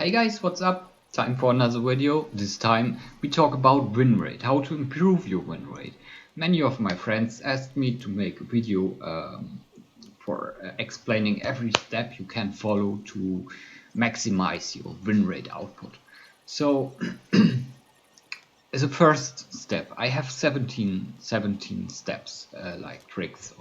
Hey guys, what's up? Time for another video. This time we talk about win rate, how to improve your win rate. Many of my friends asked me to make a video for explaining every step you can follow to maximize your win rate output. So as a first step, I have 17 steps like tricks.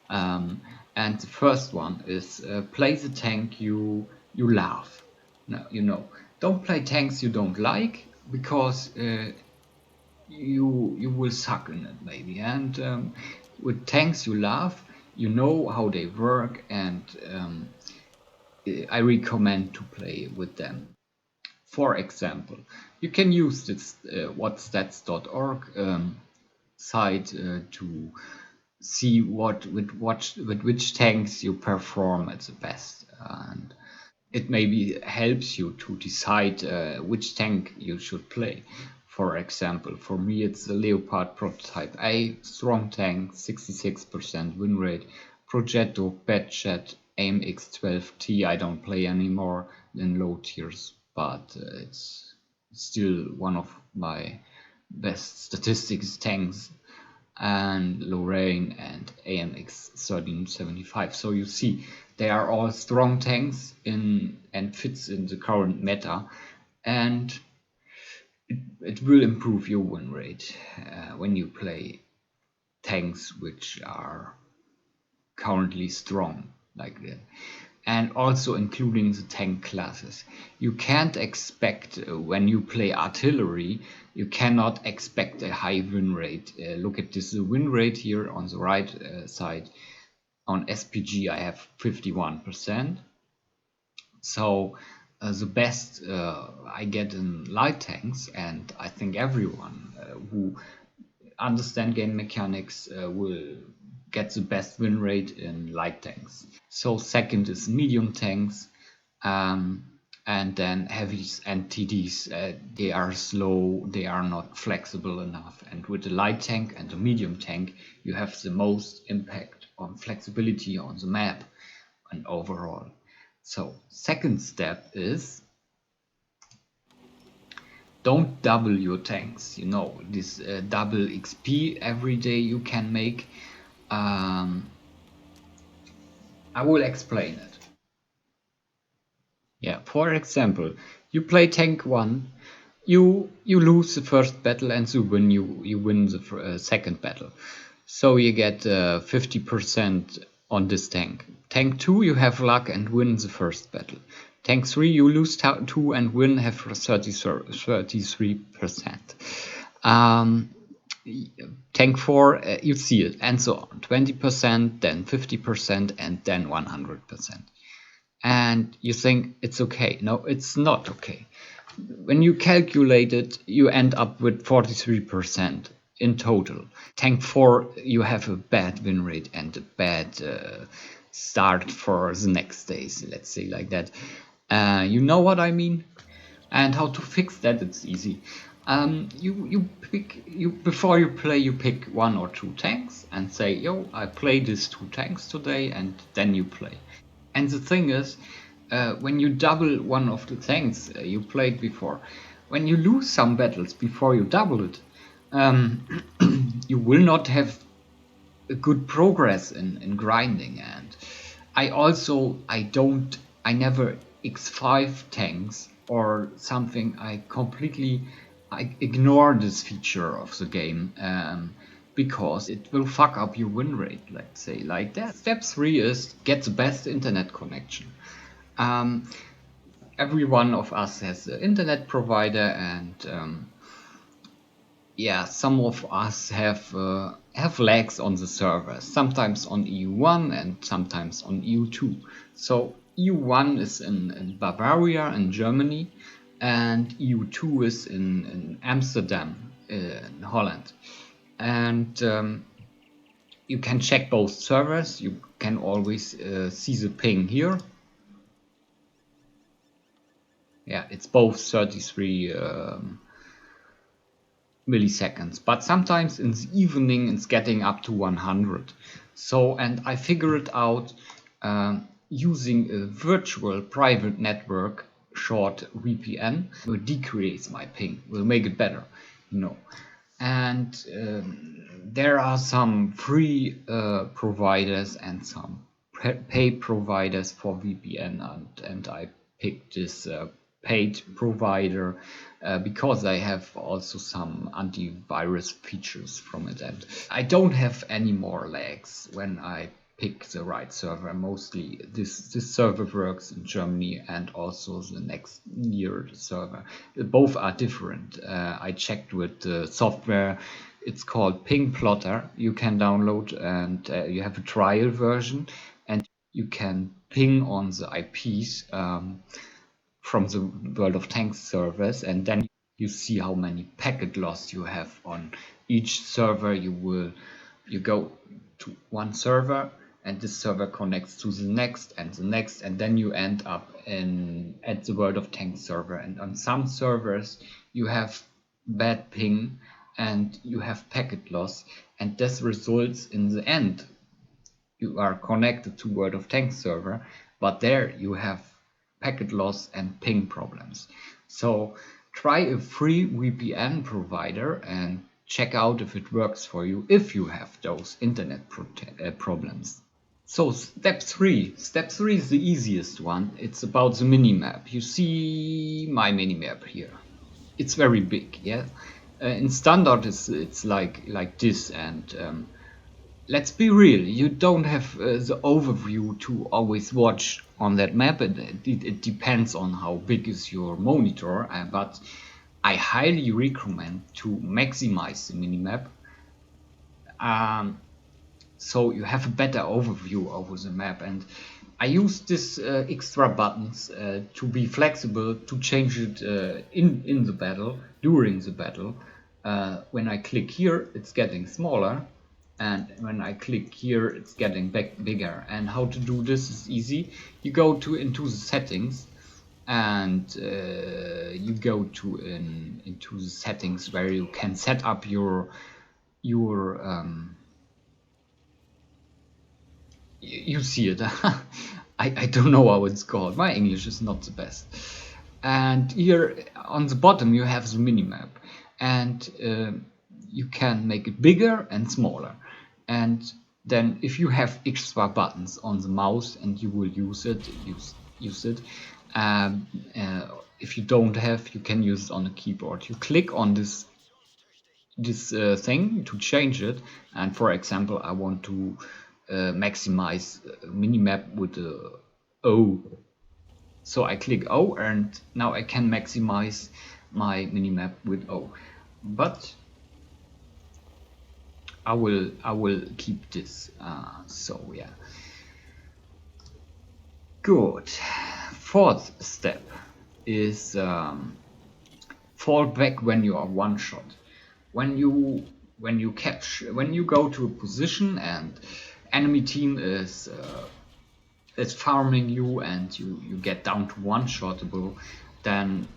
And the first one is play the tank you love. Now, don't play tanks you don't like, because you will suck in it maybe. And with tanks you love, you know how they work, and I recommend to play with them. For example, you can use this whatstats.org site to see with which tanks you perform at the best, and it maybe helps you to decide which tank you should play. For example, for me it's the Leopard Prototype A, strong tank, 66% win rate, Progetto, Batchat, AMX12T I don't play anymore in low tiers, but it's still one of my best statistics tanks, and Lorraine and AMX 1375. So you see, they are all strong tanks and fits in the current meta, and it will improve your win rate when you play tanks which are currently strong like that. And also including the tank classes. You can't expect, when you play artillery, you cannot expect a high win rate. Look at this win rate here on the right side. On SPG I have 51%. So the best I get in light tanks, and I think everyone who understand game mechanics will get the best win rate in light tanks. So second is medium tanks, and then heavies and TDs. They are slow, they are not flexible enough, and with the light tank and the medium tank you have the most impact on flexibility on the map and overall. So second step is don't double your tanks. This double XP every day you can make. I will explain it. Yeah, for example, you play tank 1, you lose the first battle, and you win the second battle. So you get 50% on this tank. Tank 2 you have luck and win the first battle. Tank 3 you lose 2 and win, have 33%. Tank 4 you see it, and so on. 20%, then 50%, and then 100%. And you think it's okay. No, it's not okay. When you calculate it, you end up with 43% in total. Tank 4 you have a bad win rate and a bad start for the next days, let's say like that. You know what I mean? And how to fix that? It's easy. Before you play, you pick 1 or 2 tanks and say, yo, I play these 2 tanks today, and then you play. And the thing is, when you double one of the tanks you played before, when you lose some battles before you double it, you will not have a good progress in grinding. And I never X5 tanks or something. I ignore this feature of the game, because it will fuck up your win rate, let's say like that. Step 3 is get the best internet connection. Every one of us has an internet provider, and yeah, some of us have lags on the server, sometimes on EU1 and sometimes on EU2. So EU1 is in Bavaria in Germany, and EU2 is in Amsterdam in Holland. And you can check both servers. You can always see the ping here. Yeah, it's both 33 milliseconds, but sometimes in the evening it's getting up to 100. So, and I figured out using a virtual private network short VPN will decrease my ping, will make it better, you know. And there are some free providers and some paid providers for VPN, and I picked this paid provider because I have also some antivirus features from it, and I don't have any more lags when I pick the right server. Mostly this server works in Germany and also the next near server. Both are different. I checked with the software. It's called Ping Plotter. You can download, and you have a trial version, and you can ping on the IPs from the World of Tanks servers, and then you see how many packet loss you have on each server. You go to one server, and this server connects to the next and the next, and then you end up at the World of Tanks server. And on some servers you have bad ping and you have packet loss, and this results in the end you are connected to World of Tanks server, but there you have packet loss and ping problems. So try a free VPN provider and check out if it works for you if you have those internet problems. So step 3. Step 3 is the easiest one. It's about the minimap. You see my minimap here. It's very big, yeah. In standard it's like this, and let's be real, you don't have the overview to always watch on that map. It depends on how big is your monitor, but I highly recommend to maximize the minimap, so you have a better overview over the map. And I use this extra buttons to be flexible, to change it in the battle, during the battle. When I click here, it's getting smaller, and when I click here, it's getting bigger. And how to do this is easy. You go into the settings, and you go into the settings where you can set up your you see it. I don't know how it's called. My English is not the best. And here on the bottom you have the minimap, and you can make it bigger and smaller. And then if you have extra buttons on the mouse and you will use it. If you don't have, you can use it on the keyboard. You click on this thing to change it, and for example I want to maximize minimap with the O, so I click O, and now I can maximize my minimap with O. But I will keep this. So yeah, good. Fourth step is fall back when you are one shot. When you go to a position and enemy team is farming you, and you get down to one shotable, then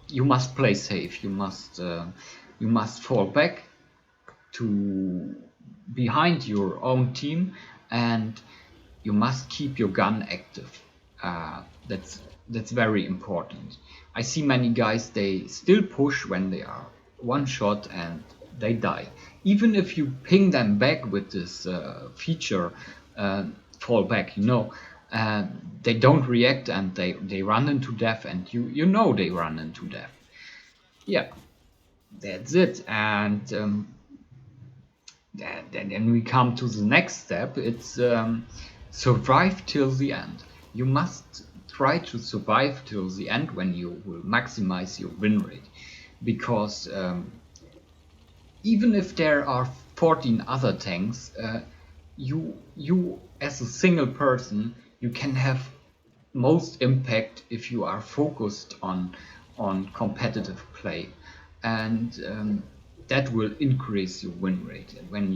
you must play safe. You must fall back to behind your own team, and you must keep your gun active. That's very important. I see many guys, they still push when they are one shot and they die. Even if you ping them back with this feature, fall back, they don't react, and they run into death, and you know they run into death. Yeah, that's it. And then we come to the next step. It's survive till the end. You must try to survive till the end when you will maximize your win rate, because even if there are 14 other tanks, you as a single person, you can have most impact if you are focused on competitive play, and that will increase your win rate. When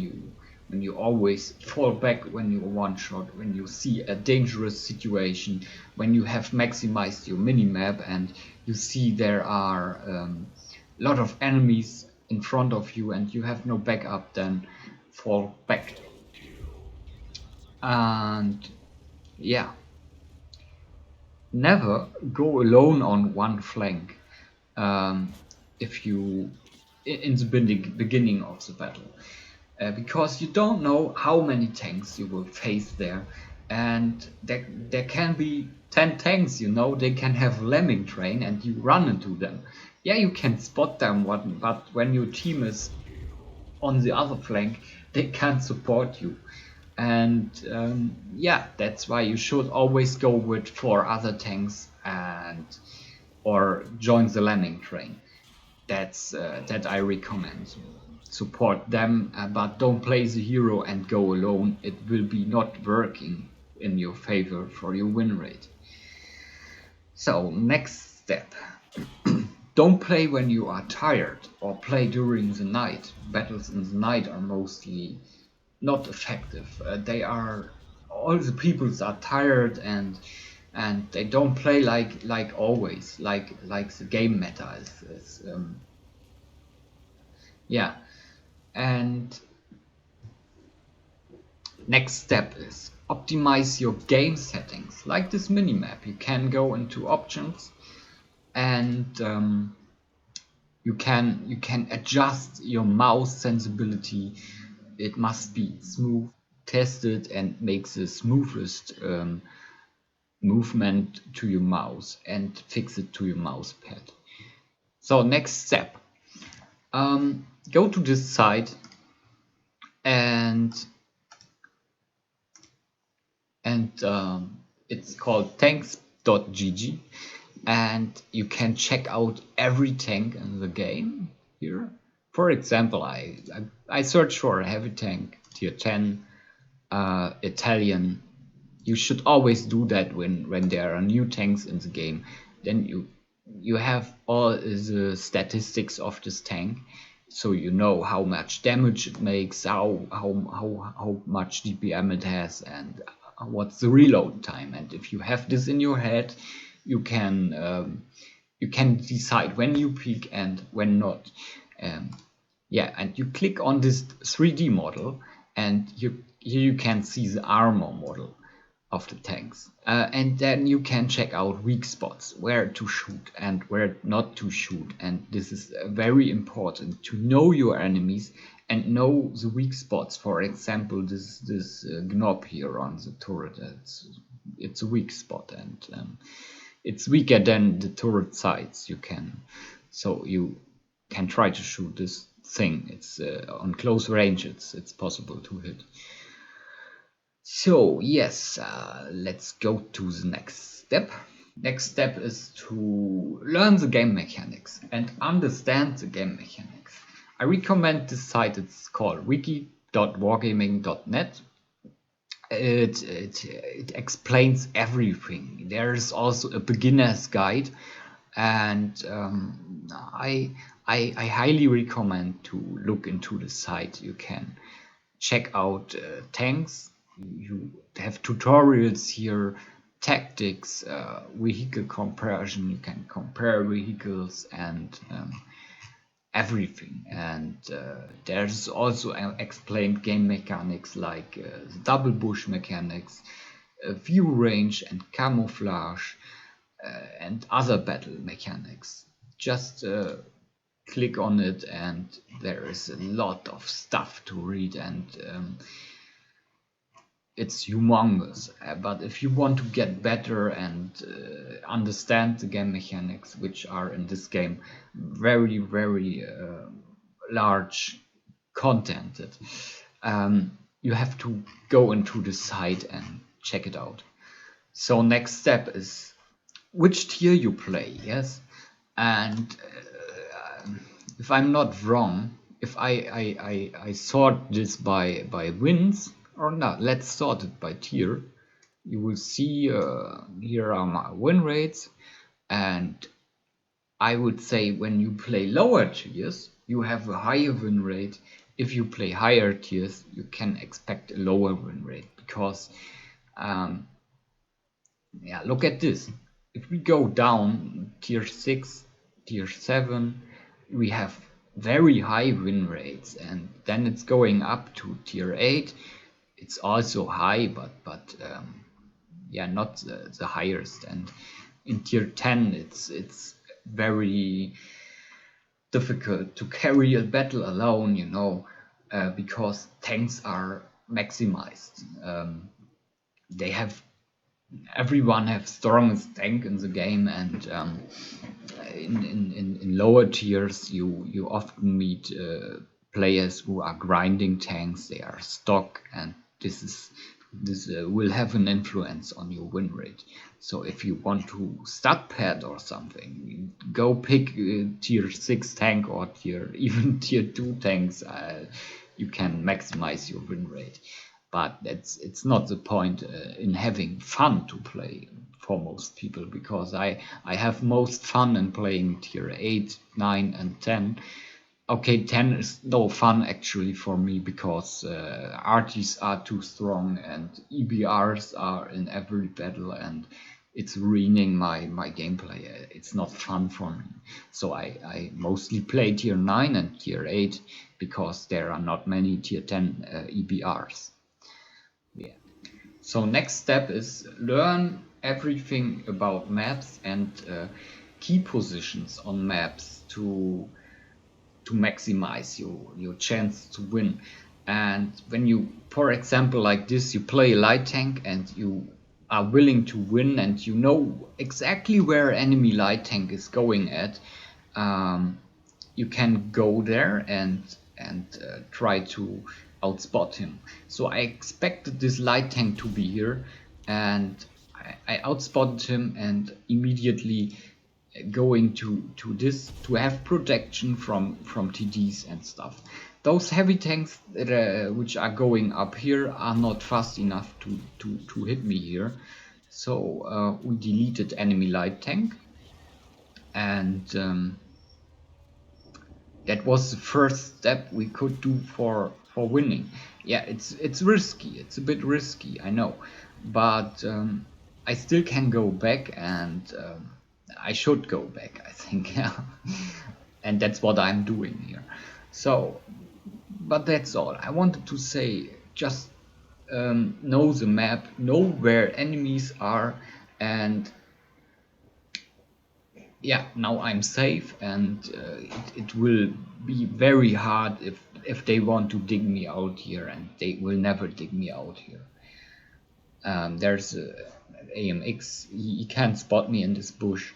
you always fall back when you're one shot, when you see a dangerous situation, when you have maximized your minimap and you see there are a lot of enemies in front of you and you have no backup, then fall back. And yeah, Never go alone on one flank um, if you in the beginning of the battle, because you don't know how many tanks you will face there, and there can be 10 tanks. They can have lemming train, and you run into them. Yeah, you can spot them, but when your team is on the other flank, they can't support you. And yeah, that's why you should always go with 4 other tanks and or join the landing train. That I recommend. Support them, but don't play the hero and go alone. It will be not working in your favor for your win rate. So next step. Don't play when you are tired or play during the night. Battles in the night are mostly not effective. They are all the peoples are tired and they don't play like always, like the game meta is yeah. And next step is optimize your game settings. Like this minimap, you can go into options and you can adjust your mouse sensibility. It must be smooth, tested, and make the smoothest movement to your mouse and fix it to your mouse pad. So next step, go to this site and it's called tanks.gg, and you can check out every tank in the game here. For example, I search for a heavy tank tier 10 Italian. You should always do that when there are new tanks in the game. Then you have all the statistics of this tank, so you know how much damage it makes, how much DPM it has, and what's the reload time. And if you have this in your head, you can decide when you peak and when not. Yeah, and you click on this 3D model, and here you can see the armor model of the tanks. And then you can check out weak spots, where to shoot and where not to shoot. And this is very important to know your enemies and know the weak spots. For example, this Gnob here on the turret, it's a weak spot, and it's weaker than the turret sides. So you can try to shoot this thing. It's on close range. It's possible to hit. So yes, let's go to the next step. Next step is to learn the game mechanics and understand the game mechanics. I recommend this site. It's called wiki.wargaming.net. It explains everything. There is also a beginner's guide, and I highly recommend to look into the site. You can check out tanks. You have tutorials here, tactics, vehicle comparison. You can compare vehicles and everything. And there's also explained game mechanics like the double bush mechanics, view range and camouflage, and other battle mechanics. Just click on it, and there is a lot of stuff to read, and it's humongous. But if you want to get better and understand the game mechanics, which are in this game very large content, you have to go into the site and check it out. So next step is which tier you play, yes? And if I'm not wrong, if I sort this by wins, or not, let's sort it by tier. You will see here are my win rates, and I would say when you play lower tiers, you have a higher win rate. If you play higher tiers, you can expect a lower win rate, because yeah, look at this. If we go down tier 6, tier 7, we have very high win rates, and then it's going up to tier 8. It's also high, but yeah, not the highest. And in tier 10, it's very difficult to carry a battle alone, because tanks are maximized. They have everyone have strongest tank in the game, and in lower tiers you often meet players who are grinding tanks. They are stock, and this will have an influence on your win rate. So if you want to stat pad or something, go pick tier 6 tank or even tier 2 tanks. You can maximize your win rate, but it's not the point in having fun to play for most people, because I have most fun in playing tier 8, 9 and 10. Okay, 10 is no fun actually for me, because arties are too strong and EBRs are in every battle, and it's ruining my gameplay. It's not fun for me. So I mostly play tier 9 and tier 8 because there are not many tier 10 EBRs. Yeah. So next step is learn everything about maps and key positions on maps to maximize your chance to win. And when you, for example, like this, you play a light tank and you are willing to win, and you know exactly where enemy light tank is going at, um, you can go there and try to outspot him. So I expected this light tank to be here, and I outspotted him, and immediately going to this to have protection from TDs and stuff. Those heavy tanks that, which are going up here are not fast enough to hit me here. So we deleted enemy light tank, and that was the first step we could do for winning. Yeah, it's risky. It's a bit risky, I know, but I still can go back, and I should go back, I think. Yeah, and that's what I'm doing here. So, but that's all I wanted to say. Just know the map, know where enemies are, and yeah, now I'm safe, and it will be very hard if they want to dig me out here, and they will never dig me out here. There's AMX, he can't spot me in this bush.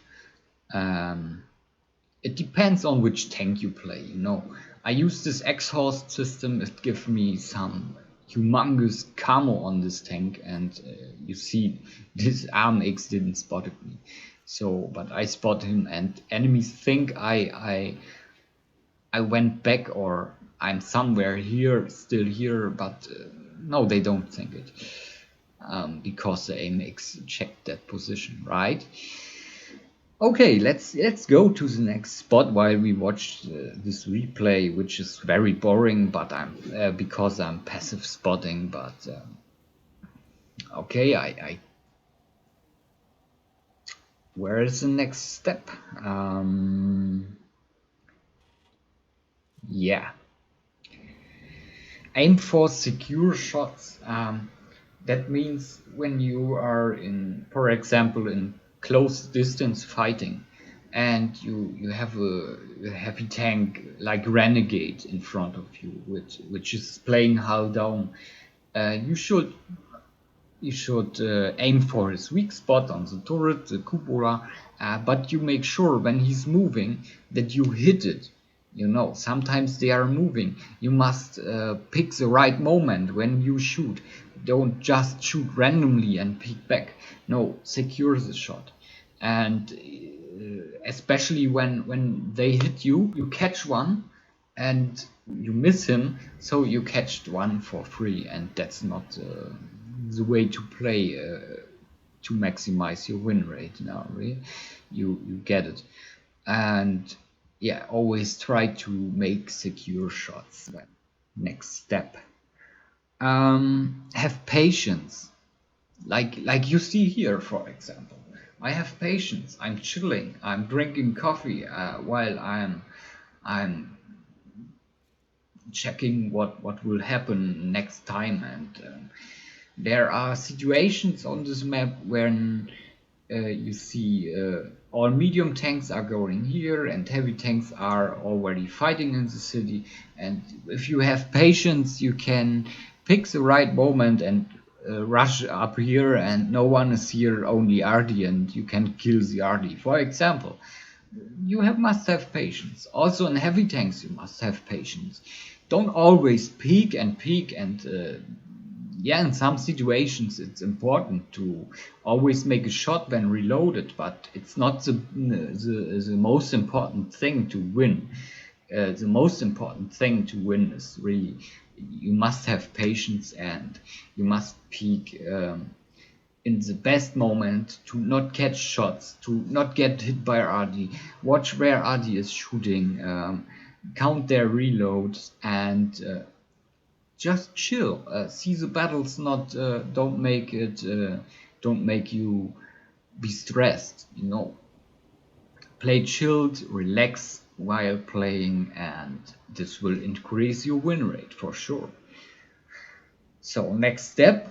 It depends on which tank you play. I use this exhaust system. It gives me some humongous camo on this tank, and you see this AMX didn't spot me. So, but I spot him, and enemies think I went back, or I'm somewhere here, still here, but no, they don't think it, because the AMX checked that position, right? Okay, let's go to the next spot while we watch this replay, which is very boring, but I'm because I'm passive spotting. But okay, I where is the next step? Yeah, aim for secure shots. That means when you are in, for example, in close distance fighting, and you have a heavy tank like Renegade in front of you, which is playing hull down, you should aim for his weak spot on the turret, the cupola, but you make sure when he's moving that you hit it. Sometimes they are moving. You must pick the right moment when you shoot. Don't just shoot randomly and peek back. No, secure the shot. And especially when they hit you, you catch one and you miss him, so you catched one for free, and that's not the way to play to maximize your win rate. Now, really, you get it. And yeah, always try to make secure shots. Next step, have patience, like you see here, for example. I have patience. I'm chilling. I'm drinking coffee while I'm checking what will happen next time, and There are situations on this map when you see all medium tanks are going here and heavy tanks are already fighting in the city, and if you have patience you can pick the right moment and rush up here, and no one is here, only RD, and you can kill the RD, for example. Must have patience. Also in heavy tanks you must have patience. Don't always peek and yeah, in some situations it's important to always make a shot when reloaded, but it's not the most important thing to win. The most important thing to win is really you must have patience, and you must peek in the best moment to not catch shots, to not get hit by RD. Watch where RD is shooting, count their reloads, and just chill. See the battles, not don't make you be stressed. Play chilled, relax while playing, and this will increase your win rate for sure. So next step,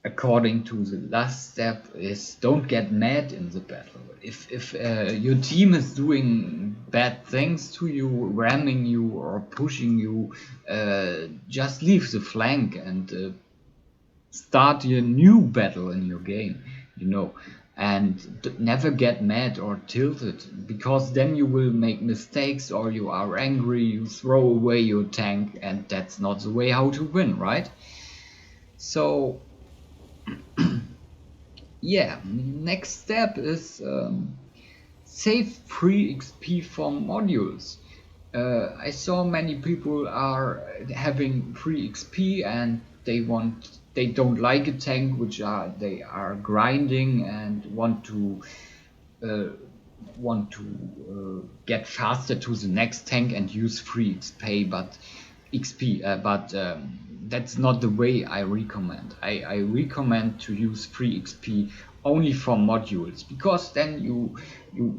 according to the last step, is don't get mad in the battle. If your team is doing bad things to you, ramming you or pushing you, just leave the flank and start a new battle in your game, and never get mad or tilted, because then you will make mistakes, or you are angry, you throw away your tank, and that's not the way how to win, right? So yeah, next step is save free XP from modules. I saw many people are having free XP and they don't like a tank, they are grinding and uh, want to get faster to the next tank and use free XP, but that's not the way I recommend. I recommend to use free XP only for modules, because then you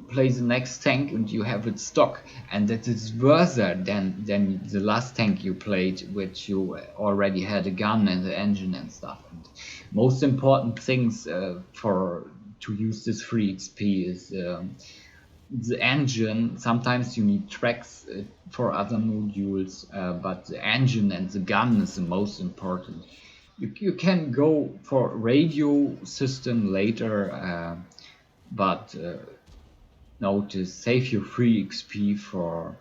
play the next tank and you have it stock, and that is worse than the last tank you played, which you already had a gun and the engine and stuff. And most important things for to use this free XP is the engine. Sometimes you need tracks for other modules, but the engine and the gun is the most important. You can go for radio system later, but notice save your free XP for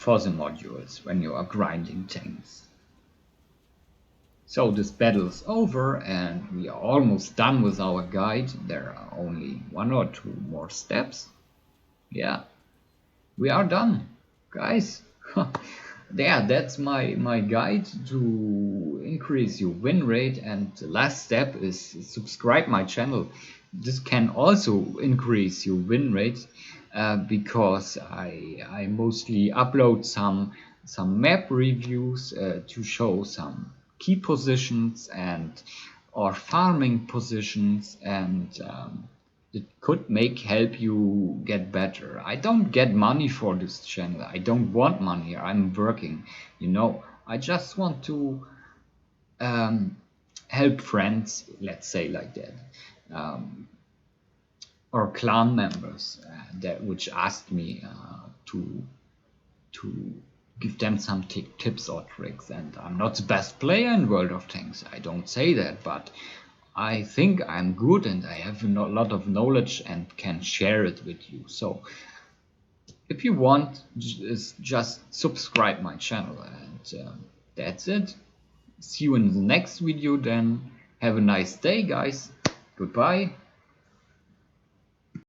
the modules when you are grinding tanks. So this battle is over and we are almost done with our guide. There are only 1 or 2 more steps. Yeah, we are done, guys. Yeah, that's my guide to increase your win rate. And the last step is subscribe my channel. This can also increase your win rate, because I mostly upload some map reviews to show some key positions and or farming positions, and it could help you get better. I don't get money for this channel. I don't want money. I'm working, I just want to help friends, let's say like that, or clan members which asked me to give them some tips or tricks. And I'm not the best player in World of Tanks. I don't say that, but I think I'm good and I have a lot of knowledge and can share it with you. So if you want, just subscribe my channel, and that's it. See you in the next video then. Have a nice day, guys. Goodbye.